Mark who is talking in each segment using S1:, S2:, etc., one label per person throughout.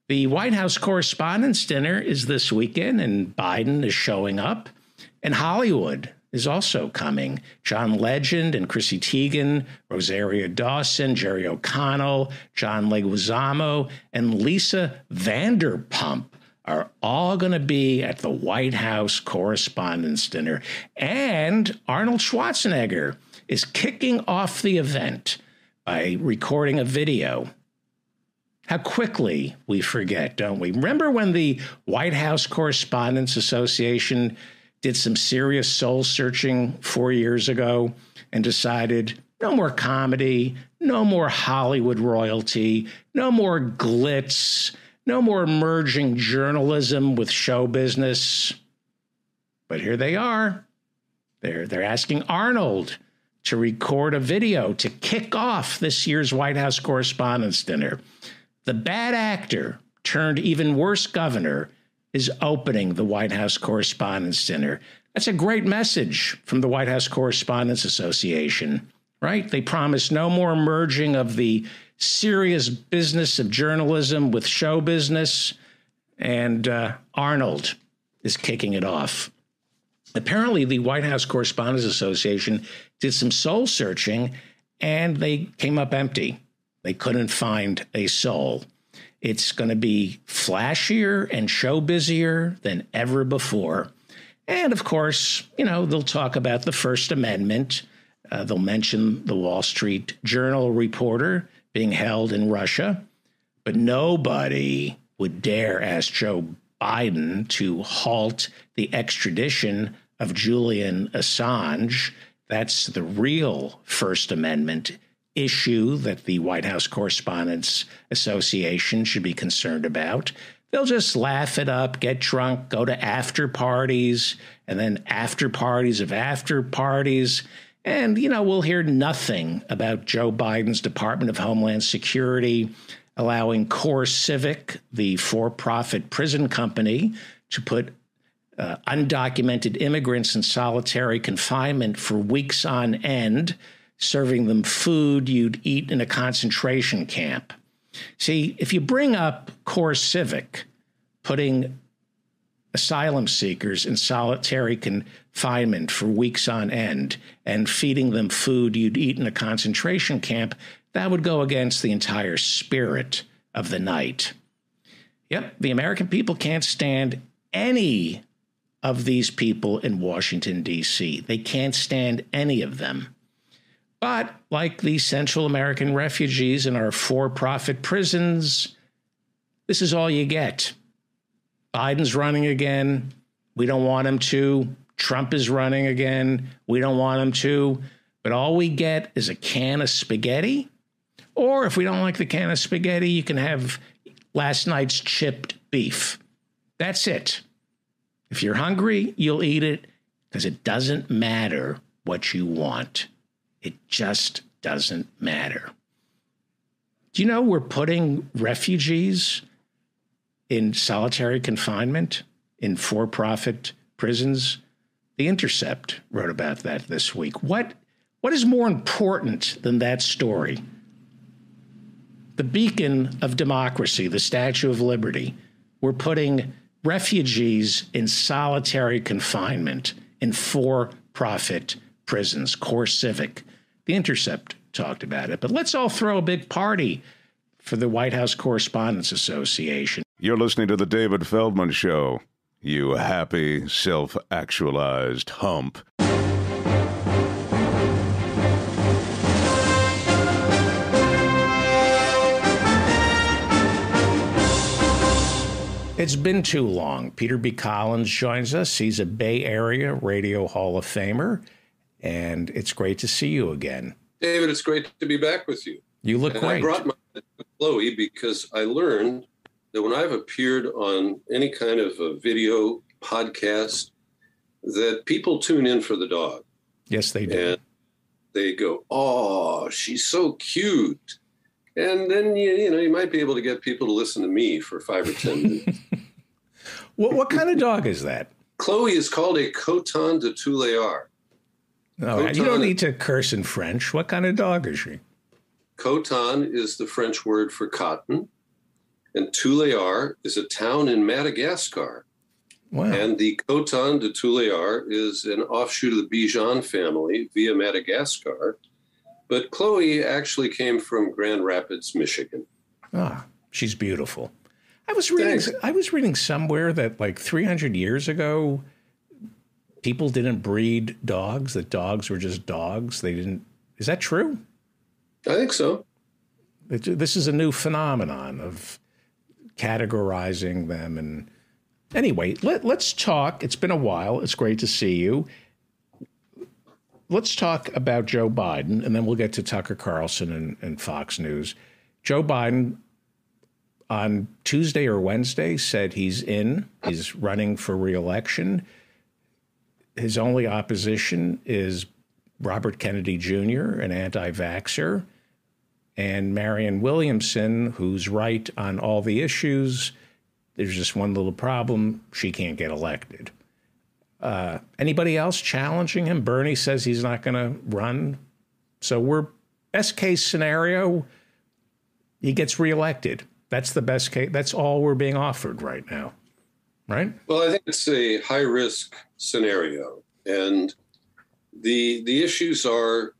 S1: The White House Correspondents' Dinner is this weekend, and Biden is showing up. And Hollywood is also coming. John Legend and Chrissy Teigen, Rosario Dawson, Jerry O'Connell, John Leguizamo, and Lisa Vanderpump are all going to be at the White House Correspondents' Dinner. And Arnold Schwarzenegger is kicking off the event by recording a video. How quickly we forget, don't we? Remember when the White House Correspondents Association did some serious soul searching 4 years ago and decided no more comedy, no more Hollywood royalty, no more glitz, no more merging journalism with show business. But here they are. They're asking Arnold to record a video to kick off this year's White House Correspondents' Dinner. The bad actor turned even worse governor is opening the White House Correspondents' Dinner. That's a great message from the White House Correspondents Association, right? They promise no more merging of the serious business of journalism with show business, and Arnold is kicking it off. Apparently, the White House Correspondents Association did some soul searching, and they came up empty. They couldn't find a soul. It's going to be flashier and show busier than ever before. And of course, they'll talk about the First Amendment. They'll mention the Wall Street Journal reporter being held in Russia. But nobody would dare ask Joe Biden to halt the extradition of Julian Assange. That's the real First Amendment issue that the White House Correspondents Association should be concerned about. They'll just laugh it up, get drunk, go to after parties, and then after parties of after parties. And, we'll hear nothing about Joe Biden's Department of Homeland Security allowing CoreCivic, the for-profit prison company, to put undocumented immigrants in solitary confinement for weeks on end, serving them food you'd eat in a concentration camp. See, if you bring up CoreCivic, putting asylum seekers in solitary confinement for weeks on end and feeding them food you'd eat in a concentration camp, that would go against the entire spirit of the night. Yep, the American people can't stand any of these people in Washington, D.C. They can't stand any of them. But like the Central American refugees in our for-profit prisons, this is all you get. Biden's running again. We don't want him to. Trump is running again. We don't want him to. But all we get is a can of spaghetti. Or if we don't like the can of spaghetti, you can have last night's chipped beef. That's it. If you're hungry, you'll eat it because it doesn't matter what you want. It just doesn't matter. Do you know we're putting refugees in solitary confinement in for-profit prisons? The Intercept wrote about that this week. What is more important than that story? The beacon of democracy, the Statue of Liberty. We're putting refugees in solitary confinement in for-profit prisons, CoreCivic. The Intercept talked about it. But let's all throw a big party for the White House Correspondents Association.
S2: You're listening to The David Feldman Show, you happy, self-actualized hump.
S1: It's been too long. Peter B. Collins joins us. He's a Bay Area Radio Hall of Famer, and it's great to see you again.
S3: David, it's great to be back with you.
S1: You look great.
S3: I brought my Chloe because I learned that when I've appeared on any kind of a video podcast, that people tune in for the dog.
S1: Yes, they do.
S3: And they go, "Oh, she's so cute." And then, you might be able to get people to listen to me for 5 or 10 minutes.
S1: What kind of dog is that?
S3: Chloe is called a Coton de Tulear.
S1: No, you don't need to curse in French. What kind of dog is she?
S3: Coton is the French word for cotton. And Tulear is a town in Madagascar.
S1: Wow.
S3: And the Khotan de Tulear is an offshoot of the Bijan family via Madagascar. But Chloe actually came from Grand Rapids, Michigan.
S1: Ah, she's beautiful. I was reading somewhere that like 300 years ago, people didn't breed dogs, that dogs were just dogs. They didn't. Is that true?
S3: I think so.
S1: This is a new phenomenon of categorizing them. And anyway, let's talk. It's been a while. It's great to see you. Let's talk about Joe Biden, and then we'll get to Tucker Carlson and Fox News. Joe Biden on Tuesday or Wednesday said he's running for re-election. His only opposition is Robert Kennedy Jr., an anti-vaxxer, and Marianne Williamson, who's right on all the issues. There's just one little problem. She can't get elected. Anybody else challenging him? Bernie says he's not going to run. So we're best case scenario, he gets reelected. That's the best case. That's all we're being offered right now, right?
S3: Well, I think it's a high risk scenario. And the issues are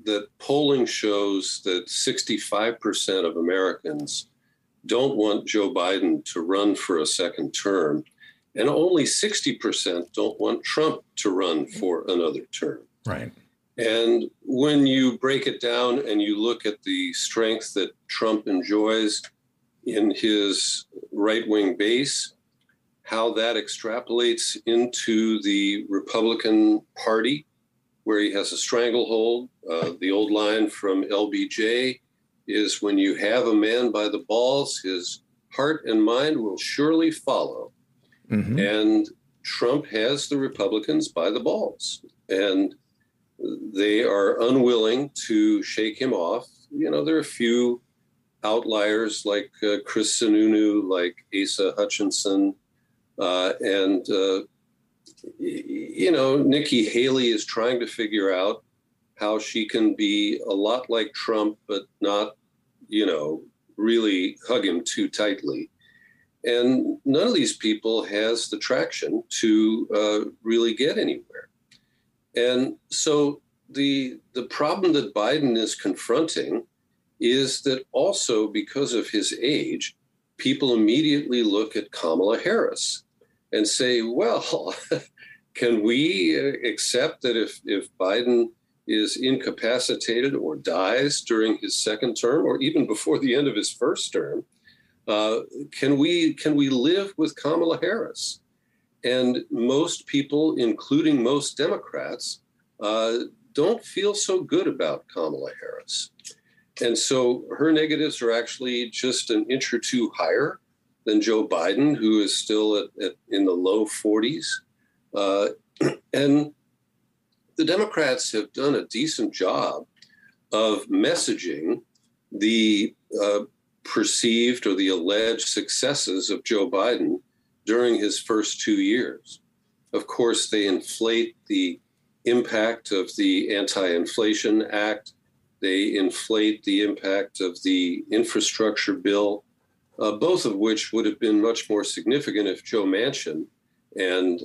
S3: that polling shows that 65% of Americans don't want Joe Biden to run for a second term. And only 60% don't want Trump to run for another term.
S1: Right.
S3: And when you break it down and you look at the strength that Trump enjoys in his right-wing base, how that extrapolates into the Republican Party, where he has a stranglehold. The old line from LBJ is, when you have a man by the balls, his heart and mind will surely follow. Mm-hmm. And Trump has the Republicans by the balls, and they are unwilling to shake him off. You know, there are a few outliers like Chris Sununu, like Asa Hutchinson, and Nikki Haley is trying to figure out how she can be a lot like Trump, but not, really hug him too tightly. And none of these people has the traction to really get anywhere. And so the problem that Biden is confronting is that also, because of his age, people immediately look at Kamala Harris and say, well, can we accept that if Biden is incapacitated or dies during his second term, or even before the end of his first term, can we live with Kamala Harris? And most people, including most Democrats, don't feel so good about Kamala Harris. And so her negatives are actually just an inch or two higher than Joe Biden, who is still in the low 40s. And the Democrats have done a decent job of messaging the perceived or the alleged successes of Joe Biden during his first 2 years. Of course, they inflate the impact of the Anti-Inflation Act. They inflate the impact of the infrastructure bill, both of which would have been much more significant if Joe Manchin and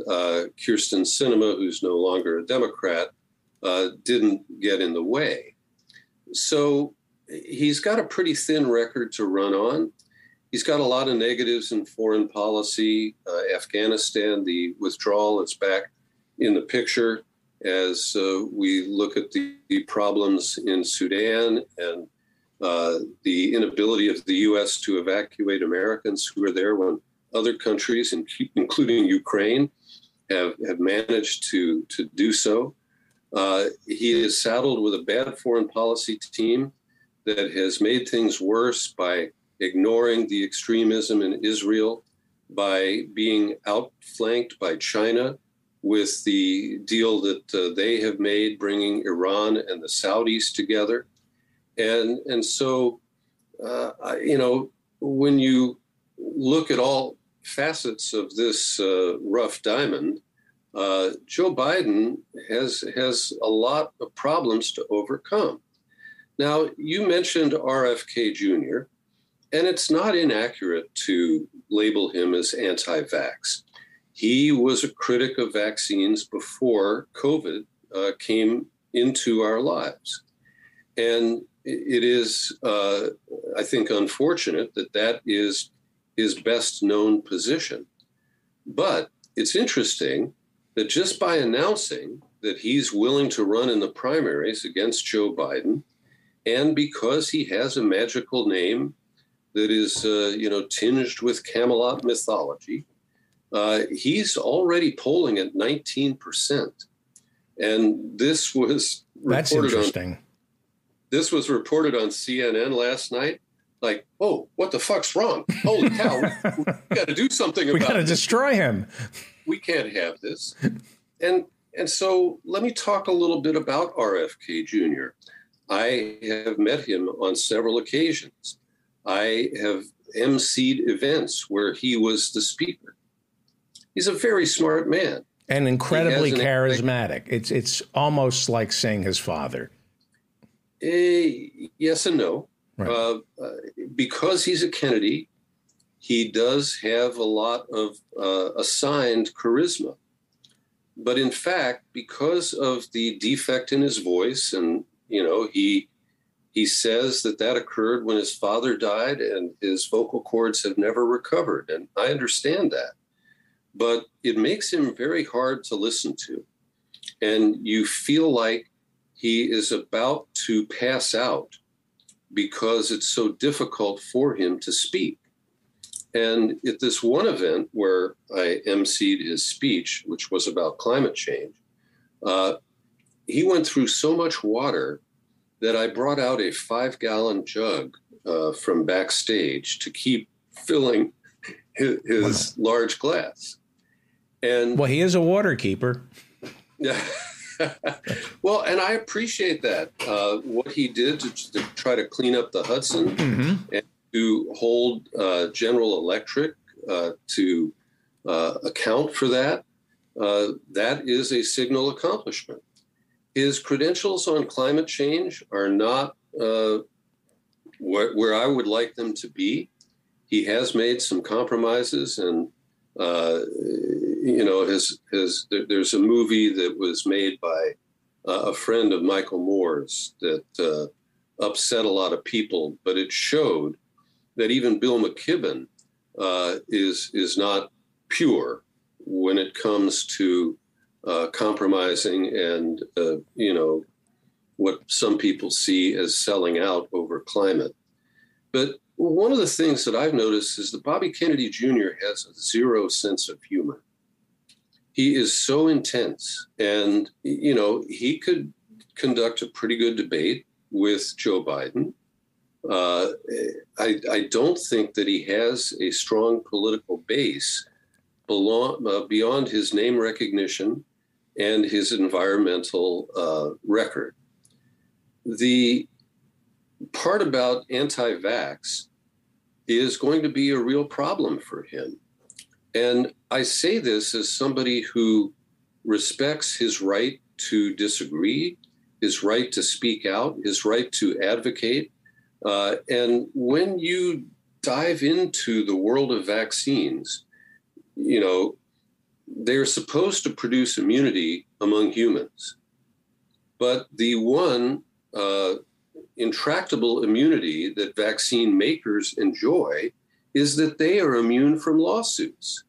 S3: Kyrsten Sinema, who's no longer a Democrat, didn't get in the way. So he's got a pretty thin record to run on. He's got a lot of negatives in foreign policy. Afghanistan, the withdrawal is back in the picture as we look at the problems in Sudan and the inability of the U.S. to evacuate Americans who are there when other countries, including Ukraine, have managed to do so. He is saddled with a bad foreign policy team that has made things worse by ignoring the extremism in Israel, by being outflanked by China with the deal that they have made, bringing Iran and the Saudis together. And so, when you look at all facets of this rough diamond, Joe Biden has a lot of problems to overcome. Now, you mentioned RFK Jr. And it's not inaccurate to label him as anti-vax. He was a critic of vaccines before COVID came into our lives. And it is, I think, unfortunate that that is his best known position. But it's interesting that just by announcing that he's willing to run in the primaries against Joe Biden, and because he has a magical name that is, tinged with Camelot mythology, he's already polling at 19%. And this was
S1: That's interesting.
S3: This was reported on CNN last night. Like, oh, what the fuck's wrong? Holy cow, we got to do something about it.
S1: We got to destroy him.
S3: We can't have this. And so let me talk a little bit about RFK Jr. I have met him on several occasions. I have emceed events where he was the speaker. He's a very smart man.
S1: And incredibly charismatic. It's almost like saying his father.
S3: Yes and no. Right. Because he's a Kennedy, he does have a lot of assigned charisma. But in fact, because of the defect in his voice, and he says that occurred when his father died, and his vocal cords have never recovered, and I understand that. But it makes him very hard to listen to, and you feel like he is about to pass out because it's so difficult for him to speak. And at this one event where I emceed his speech, which was about climate change, he went through so much water that I brought out a 5-gallon jug from backstage to keep filling his large glass. And
S1: well, he is a water keeper.
S3: Yeah. Well, and I appreciate that. What he did to try to clean up the Hudson and to hold General Electric to account for that, that is a signal accomplishment. His credentials on climate change are not where I would like them to be. He has made some compromises, and there's a movie that was made by a friend of Michael Moore's that upset a lot of people, but it showed that even Bill McKibben is not pure when it comes to compromising and what some people see as selling out over climate. But one of the things that I've noticed is that Bobby Kennedy Jr. has a zero sense of humor. He is so intense, and, he could conduct a pretty good debate with Joe Biden. I don't think that he has a strong political base beyond his name recognition and his environmental record. The part about anti-vax is going to be a real problem for him. And I say this as somebody who respects his right to disagree, his right to speak out, his right to advocate. And when you dive into the world of vaccines, they're supposed to produce immunity among humans. But the one intractable immunity that vaccine makers enjoy is that they are immune from lawsuits.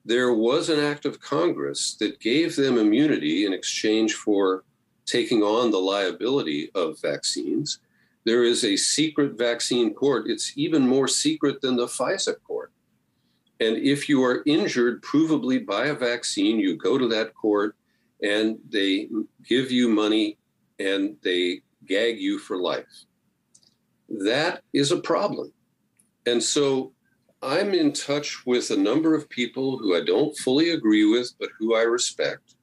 S3: There was an act of Congress that gave them immunity in exchange for taking on the liability of vaccines. There is a secret vaccine court. It's even more secret than the FISA court. And if you are injured provably by a vaccine, you go to that court and they give you money and they gag you for life. That is a problem. And so I'm in touch with a number of people who I don't fully agree with, but who I respect,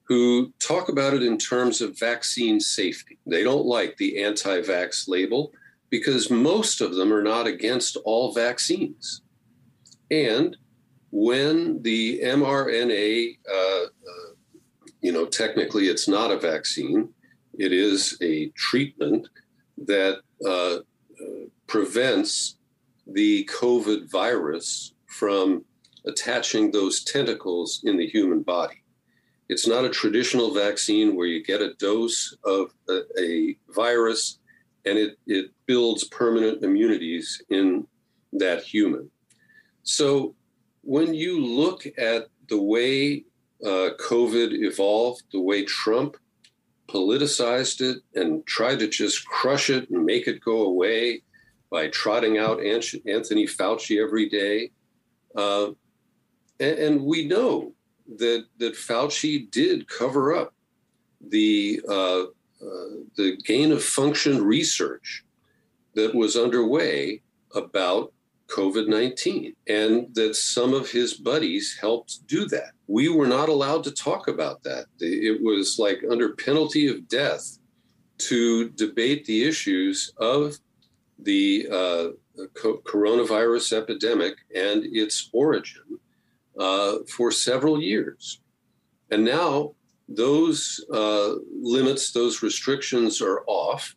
S3: who talk about it in terms of vaccine safety. They don't like the anti-vax label because most of them are not against all vaccines. And when the mRNA, technically it's not a vaccine, it is a treatment that prevents the COVID virus from attaching those tentacles in the human body. It's not a traditional vaccine where you get a dose of a virus and it builds permanent immunities in that human. So when you look at the way COVID evolved, the way Trump politicized it and tried to just crush it and make it go away by trotting out Anthony Fauci every day. And we know that Fauci did cover up the gain of function research that was underway about COVID-19, and that some of his buddies helped do that. We were not allowed to talk about that. It was like under penalty of death to debate the issues of the coronavirus epidemic and its origin for several years. And now those limits, those restrictions are off.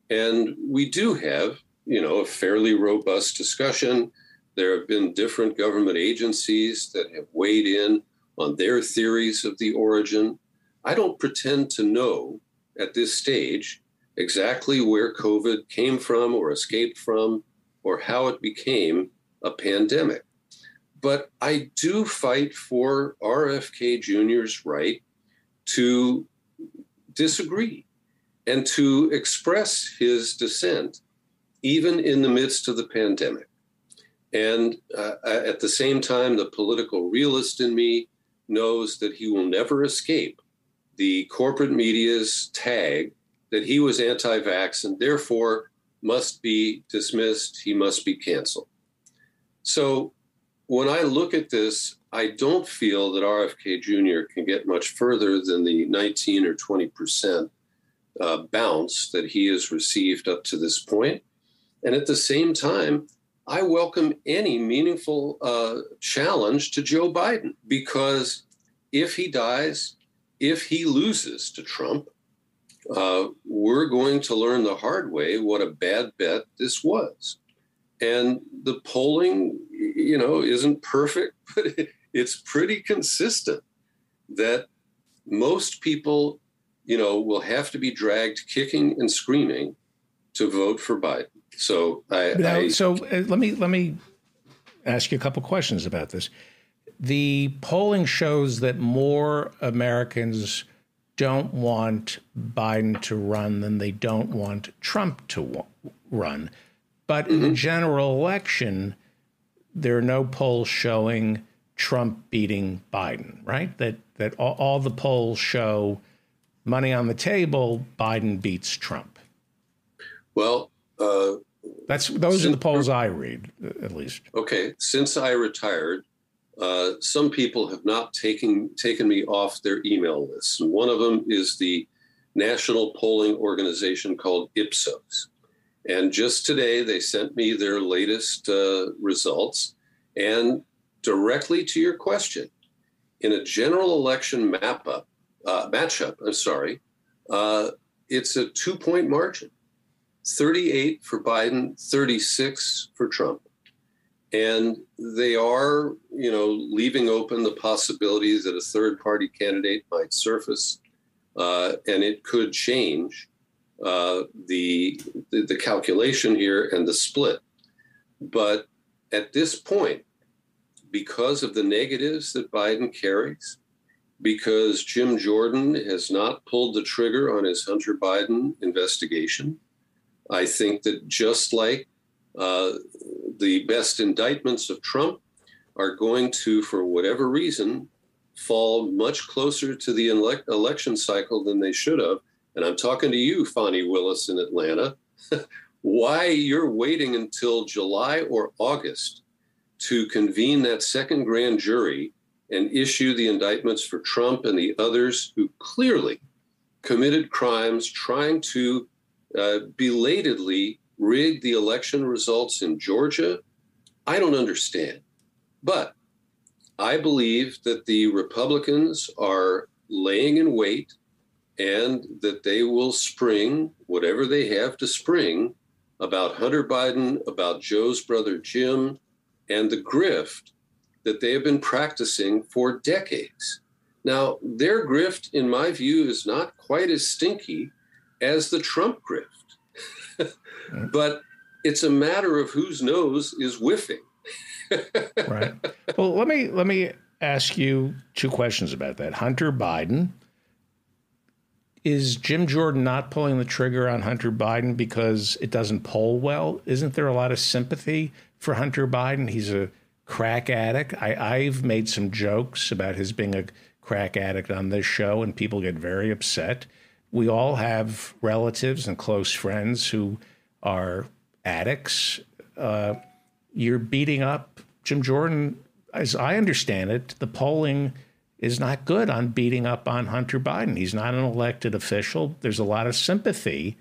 S3: And we do have, a fairly robust discussion. There have been different government agencies that have weighed in on their theories of the origin. I don't pretend to know at this stage exactly where COVID came from or escaped from or how it became a pandemic. But I do fight for RFK Jr.'s right to disagree and to express his dissent, even in the midst of the pandemic. And at the same time, the political realist in me knows that he will never escape the corporate media's tag that he was anti-vax and therefore must be dismissed, he must be canceled. So when I look at this, I don't feel that RFK Jr. can get much further than the 19 or 20% bounce that he has received up to this point. And at the same time, I welcome any meaningful challenge to Joe Biden, because if he dies, if he loses to Trump, we're going to learn the hard way what a bad bet this was. And the polling, isn't perfect, but it's pretty consistent that most people, will have to be dragged kicking and screaming to vote for Biden. So
S1: let me ask you a couple questions about this. The polling shows that more Americans don't want Biden to run than they don't want Trump to run. But in the general election, there are no polls showing Trump beating Biden, right? That all the polls show money on the table, Biden beats Trump.
S3: Well,
S1: those are the polls I read, at least.
S3: Okay. Since I retired, some people have not taken me off their email lists. And one of them is the national polling organization called Ipsos. And just today, they sent me their latest results. And directly to your question, in a general election matchup, it's a 2-point margin. 38 for Biden, 36 for Trump. And they are, leaving open the possibility that a third-party candidate might surface, and it could change the calculation here and the split. But at this point, because of the negatives that Biden carries, because Jim Jordan has not pulled the trigger on his Hunter Biden investigation, I think that just like the best indictments of Trump are going to, for whatever reason, fall much closer to the election cycle than they should have. And I'm talking to you, Fani Willis in Atlanta, why you're waiting until July or August to convene that second grand jury and issue the indictments for Trump and the others who clearly committed crimes trying to belatedly rig the election results in Georgia. I don't understand. But I believe that the Republicans are laying in wait and that they will spring whatever they have to spring about Hunter Biden, about Joe's brother Jim, and the grift that they have been practicing for decades. Now, their grift, in my view, is not quite as stinky as the Trump grift, but it's a matter of whose nose is whiffing.
S1: Right. Well, let me ask you two questions about that. Hunter Biden. Is Jim Jordan not pulling the trigger on Hunter Biden because it doesn't poll well? Isn't there a lot of sympathy for Hunter Biden? He's a crack addict. I've made some jokes about his being a crack addict on this show, and people get very upset. We all have relatives and close friends who are addicts. You're beating up Jim Jordan. As I understand it, the polling is not good on beating up on Hunter Biden. He's not an elected official. There's a lot of sympathy.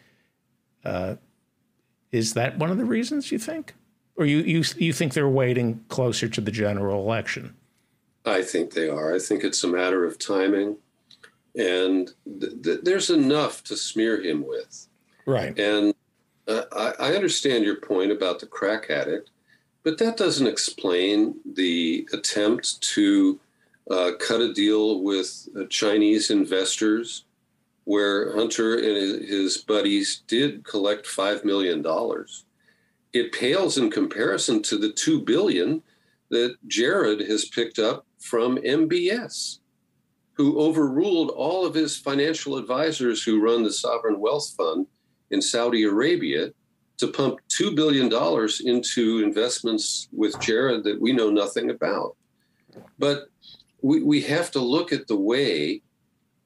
S1: Is that one of the reasons, you think? Or you think they're waiting closer to the general election?
S3: I think they are. I think it's a matter of timing. And there's enough to smear him with.
S1: Right.
S3: And I understand your point about the crack addict, but that doesn't explain the attempt to cut a deal with Chinese investors where Hunter and his buddies did collect $5 million. It pales in comparison to the $2 billion that Jared has picked up from MBS, who overruled all of his financial advisors who run the sovereign wealth fund in Saudi Arabia to pump $2 billion into investments with Jared that we know nothing about. But we have to look at the way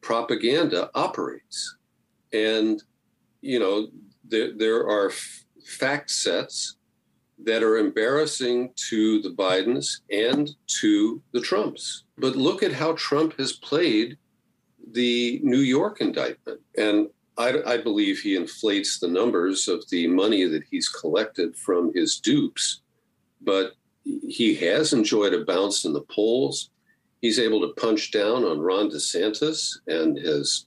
S3: propaganda operates. And, you know, there are fact sets that are embarrassing to the Bidens and to the Trumps. But look at how Trump has played the New York indictment. And I believe he inflates the numbers of the money that he's collected from his dupes, but he has enjoyed a bounce in the polls. He's able to punch down on Ron DeSantis and has,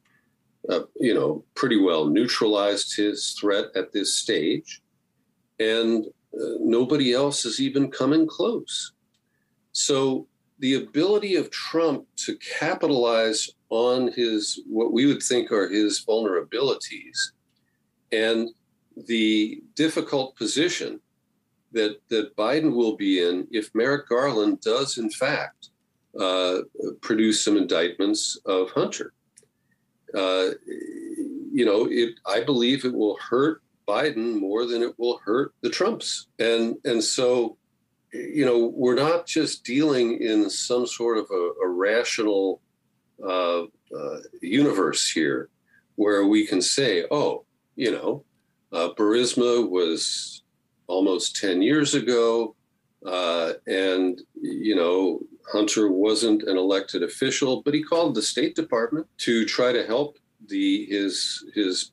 S3: pretty well neutralized his threat at this stage. And nobody else is even coming close. So the ability of Trump to capitalize on what we would think are his vulnerabilities and the difficult position that Biden will be in if Merrick Garland does, in fact, produce some indictments of Hunter. I believe it will hurt Biden more than it will hurt the Trumps. And so, we're not just dealing in some sort of a rational universe here where we can say, Burisma was almost 10 years ago, and, Hunter wasn't an elected official, but he called the State Department to try to help his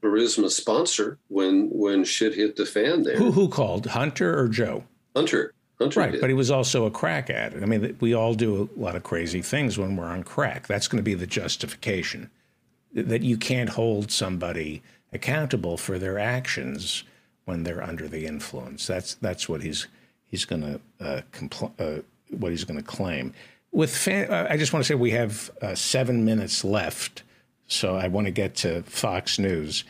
S3: Burisma sponsor when shit hit the fan there.
S1: Who called, Hunter or Joe?
S3: Hunter
S1: right,
S3: did.
S1: But he was also a crack addict. I mean, we all do a lot of crazy things when we're on crack. That's going to be the justification, that you can't hold somebody accountable for their actions when they're under the influence. That's what he's going to what he's going to claim. I just want to say we have 7 minutes left, so I want to get to Fox News.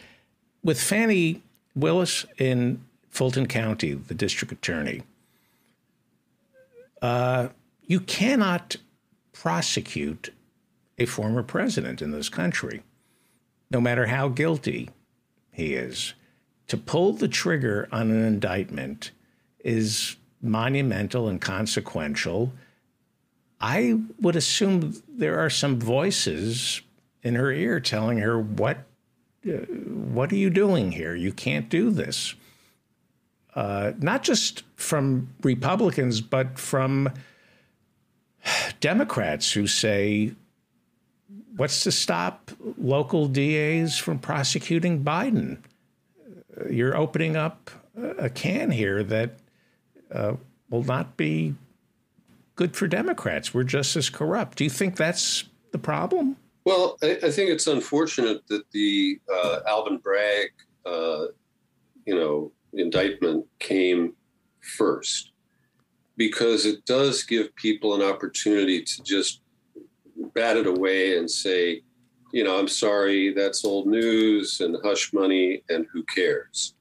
S1: With Fani Willis in Fulton County, the district attorney, you cannot prosecute a former president in this country, no matter how guilty he is. To pull the trigger on an indictment is monumental and consequential. I would assume there are some voices in her ear telling her, what are you doing here? You can't do this. Not just from Republicans, but from Democrats who say, what's to stop local DAs from prosecuting Biden? You're opening up a can here that will not be good for Democrats. We're just as corrupt. Do you think that's the problem?
S3: Well, I think it's unfortunate that the Alvin Bragg, indictment came first, because it does give people an opportunity to just bat it away and say, I'm sorry, that's old news and hush money and who cares.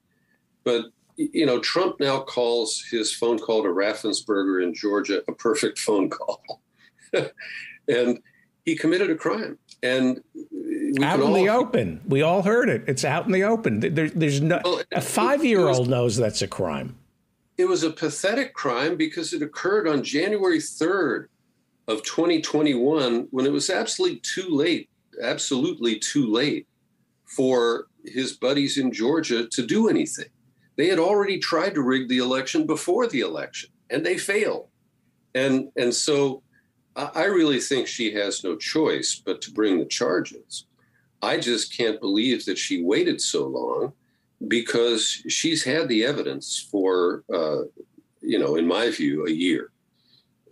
S3: But, Trump now calls his phone call to Raffensperger in Georgia a perfect phone call. And he committed a crime. And
S1: out in the open. We all heard it. It's out in the open. There's no, a 5-year-old knows that's a crime.
S3: It was a pathetic crime because it occurred on January 3rd of 2021, when it was absolutely too late for his buddies in Georgia to do anything. They had already tried to rig the election before the election, and they failed. And so I really think she has no choice but to bring the charges. I just can't believe that she waited so long, because she's had the evidence for, in my view, a year.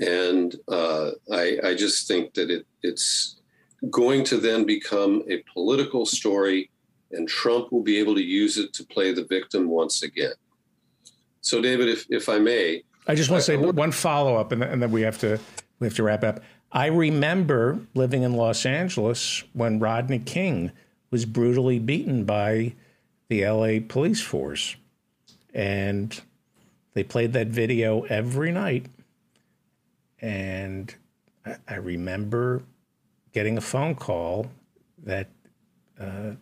S3: And I just think that it's going to then become a political story, and Trump will be able to use it to play the victim once again. So, David, if I may.
S1: I just want to say one follow-up, and then we have to wrap up. I remember living in Los Angeles when Rodney King was brutally beaten by the LA police force. And they played that video every night. And I remember getting a phone call that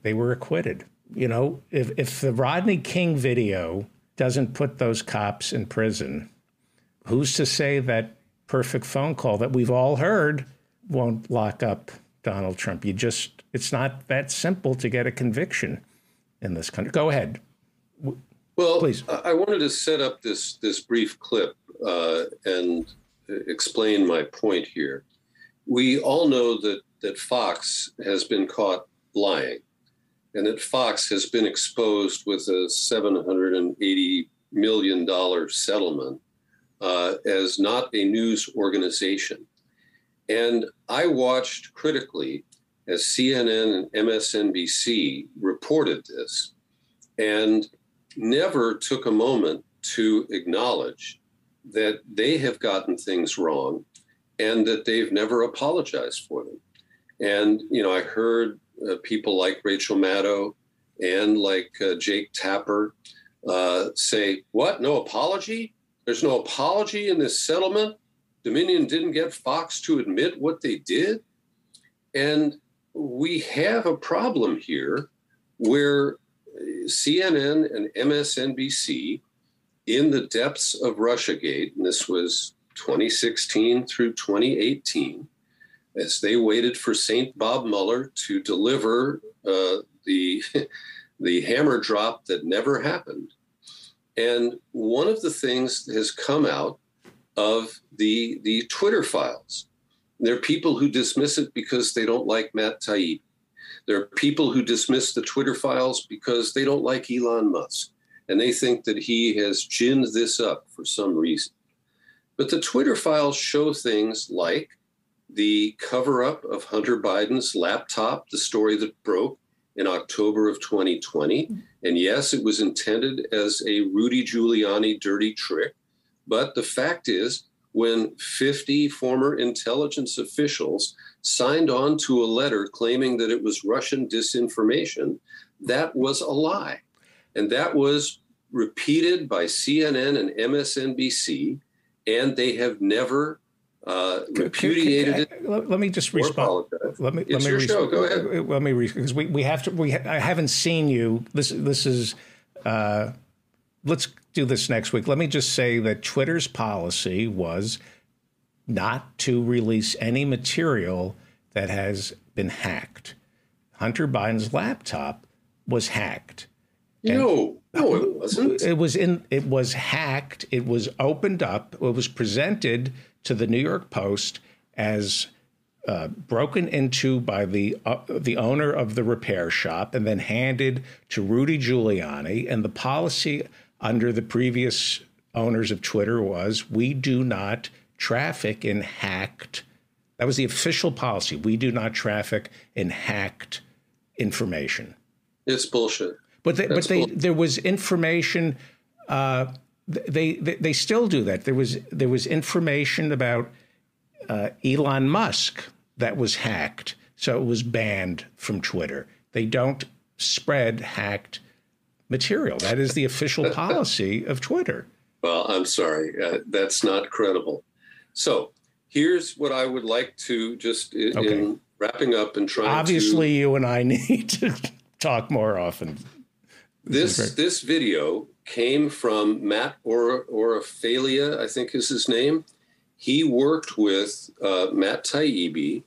S1: they were acquitted. If the Rodney King video doesn't put those cops in prison, who's to say that perfect phone call that we've all heard won't lock up Donald Trump? It's not that simple to get a conviction in this country. Go ahead.
S3: Well,
S1: please.
S3: I wanted to set up this brief clip and explain my point here. We all know that Fox has been caught lying, and that Fox has been exposed with a $780 million settlement as not a news organization. And I watched critically as CNN and MSNBC reported this, and never took a moment to acknowledge that they have gotten things wrong and that they've never apologized for them. And, I heard people like Rachel Maddow and like Jake Tapper say, what, no apology? There's no apology in this settlement? Dominion didn't get Fox to admit what they did? And we have a problem here where CNN and MSNBC, in the depths of Russiagate, and this was 2016 through 2018, as they waited for St. Bob Mueller to deliver the hammer drop that never happened. And one of the things that has come out of the Twitter files, there are people who dismiss it because they don't like Matt Taibbi. There are people who dismiss the Twitter files because they don't like Elon Musk, and they think that he has ginned this up for some reason. But the Twitter files show things like the cover-up of Hunter Biden's laptop, the story that broke in October of 2020. And yes, it was intended as a Rudy Giuliani dirty trick. But the fact is, when 50 former intelligence officials signed on to a letter claiming that it was Russian disinformation, that was a lie. And that was repeated by CNN and MSNBC, and they have never repudiated it.
S1: Let me just respond.
S3: It's your show. Go ahead.
S1: Let me because we have to. I haven't seen you. This is. Let's do this next week. Let me just say that Twitter's policy was not to release any material that has been hacked. Hunter Biden's laptop was hacked.
S3: No, it wasn't.
S1: It was hacked. It was opened up. It was presented to the New York Post as broken into by the owner of the repair shop and then handed to Rudy Giuliani. And the policy under the previous owners of Twitter was, we do not traffic in hacked. That was the official policy. We do not traffic in hacked information.
S3: It's bullshit.
S1: But there was information They still do that. There was information about Elon Musk that was hacked, so it was banned from Twitter. They don't spread hacked material. That is the official policy of Twitter.
S3: Well, I'm sorry. That's not credible. So here's what I would like to just in wrapping up and trying
S1: Obviously, you and I need to talk more often.
S3: This video came from Matt Orafalea, I think is his name. He worked with Matt Taibbi,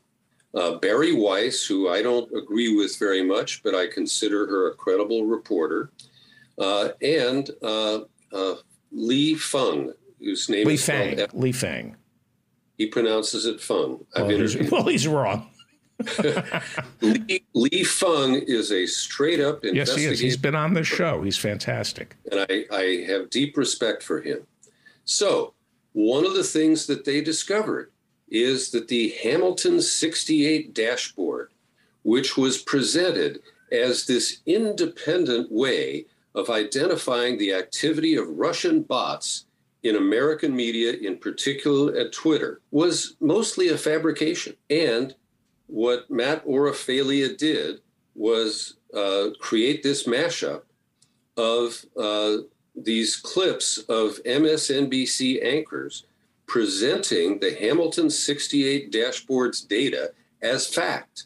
S3: Barry Weiss, who I don't agree with very much, but I consider her a credible reporter, and Li Feng, whose name is
S1: Li Feng.
S3: He pronounces it Feng.
S1: He's wrong.
S3: Li Feng is a straight-up investigator.
S1: Yes, he is. He's been on this show. He's fantastic.
S3: And I have deep respect for him. So one of the things that they discovered is that the Hamilton 68 dashboard, which was presented as this independent way of identifying the activity of Russian bots in American media, in particular at Twitter, was mostly a fabrication. And what Matt Orafalea did was create this mashup of these clips of MSNBC anchors presenting the Hamilton 68 dashboard's data as fact.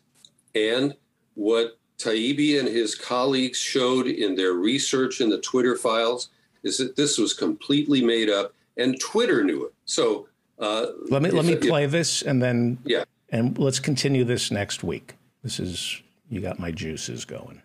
S3: And what Taibbi and his colleagues showed in their research in the Twitter files is that this was completely made up, and Twitter knew it. So
S1: let me play this, and then and let's continue this next week. You got my juices going.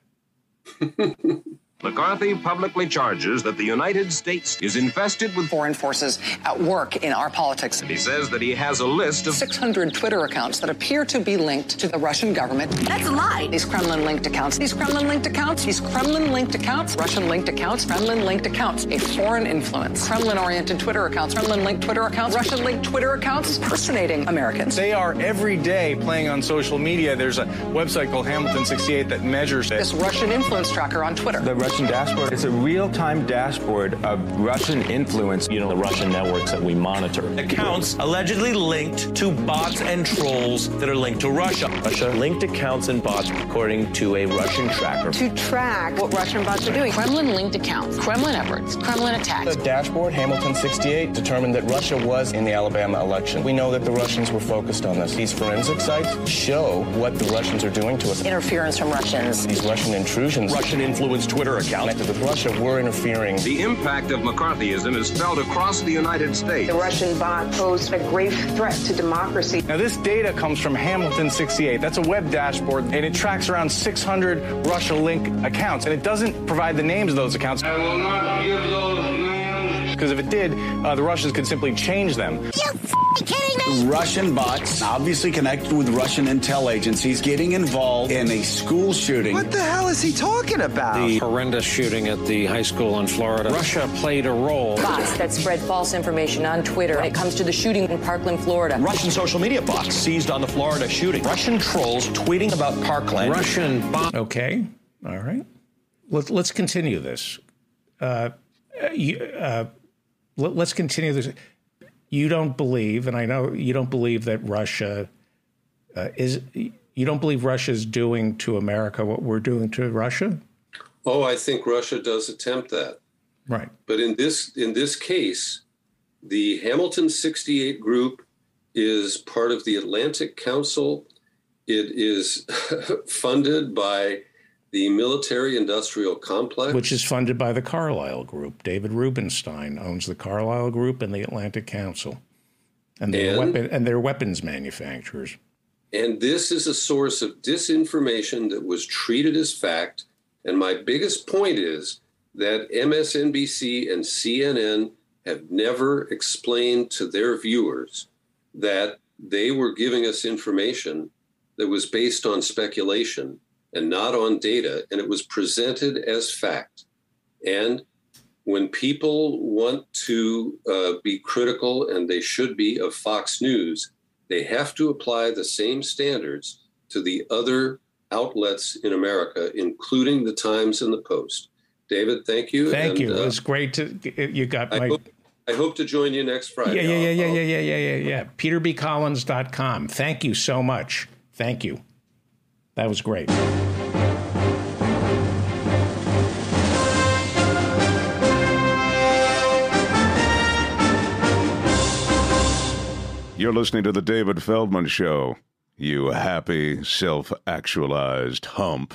S4: McCarthy publicly charges that the United States is infested with
S5: foreign forces at work in our politics.
S4: And he says that he has a list of
S5: 600 Twitter accounts that appear to be linked to the Russian government.
S6: That's a lie.
S5: These Kremlin-linked accounts, these Kremlin-linked accounts, these Kremlin-linked accounts, Russian-linked accounts, Kremlin-linked accounts, a foreign influence, Kremlin-oriented Twitter accounts, Kremlin-linked Twitter accounts, Russian-linked Twitter accounts, impersonating Americans.
S7: They are every day playing on social media. There's a website called Hamilton 68 that measures it.
S5: This Russian influence tracker on Twitter.
S8: The Russian dashboard is a real-time dashboard of Russian influence.
S9: The Russian networks that we monitor.
S10: Accounts allegedly linked to bots and trolls that are linked to Russia.
S9: Russia linked accounts and bots according to a Russian tracker.
S6: To track what Russian bots are doing.
S11: Kremlin-linked accounts, Kremlin efforts, Kremlin attacks.
S8: The dashboard, Hamilton 68, determined that Russia was in the Alabama election. We know that the Russians were focused on this. These forensic sites show what the Russians are doing to us.
S11: Interference from Russians.
S8: These Russian intrusions.
S10: Russian-influenced Twitter accounts.
S8: Connected with Russia were interfering.
S4: The impact of McCarthyism is felt across the United States.
S6: The Russian bot posed a grave threat to democracy.
S7: Now, this data comes from Hamilton 68. That's a web dashboard, and it tracks around 600 Russia-linked accounts, and it doesn't provide the names of those accounts.
S12: I will not give those names.
S7: Because if it did, the Russians could simply change them.
S13: You're kidding me? Russian bots, obviously connected with Russian intel agencies, getting involved in a school shooting.
S14: What the hell is he talking about?
S15: The horrendous shooting at the high school in Florida. Russia played a role.
S11: Bots that spread false information on Twitter when it comes to the shooting in Parkland, Florida.
S10: Russian social media bots seized on the Florida shooting. Russian trolls tweeting about Parkland.
S15: Russian bots.
S1: Okay. All right. Let's continue this. Let's continue this. You don't believe, and I know you don't believe that Russia you don't believe Russia's doing to America what we're doing to Russia?
S3: Oh, I think Russia does attempt that.
S1: Right.
S3: But in this case, the Hamilton 68 group is part of the Atlantic Council. It is funded by the military-industrial complex,
S1: which is funded by the Carlyle Group. David Rubenstein owns the Carlyle Group and the Atlantic Council, and they're weapons manufacturers.
S3: And this is a source of disinformation that was treated as fact. And my biggest point is that MSNBC and CNN have never explained to their viewers that they were giving us information that was based on speculation and not on data, and it was presented as fact. And when people want to be critical, and they should be, of Fox News, they have to apply the same standards to the other outlets in America, including the Times and the Post. David, thank you.
S1: Thank you. It was great to you got my.
S3: I hope to join you next Friday.
S1: Yeah. PeterBCollins.com. Thank you so much. Thank you. That was great.
S2: You're listening to The David Feldman Show. You happy, self-actualized hump.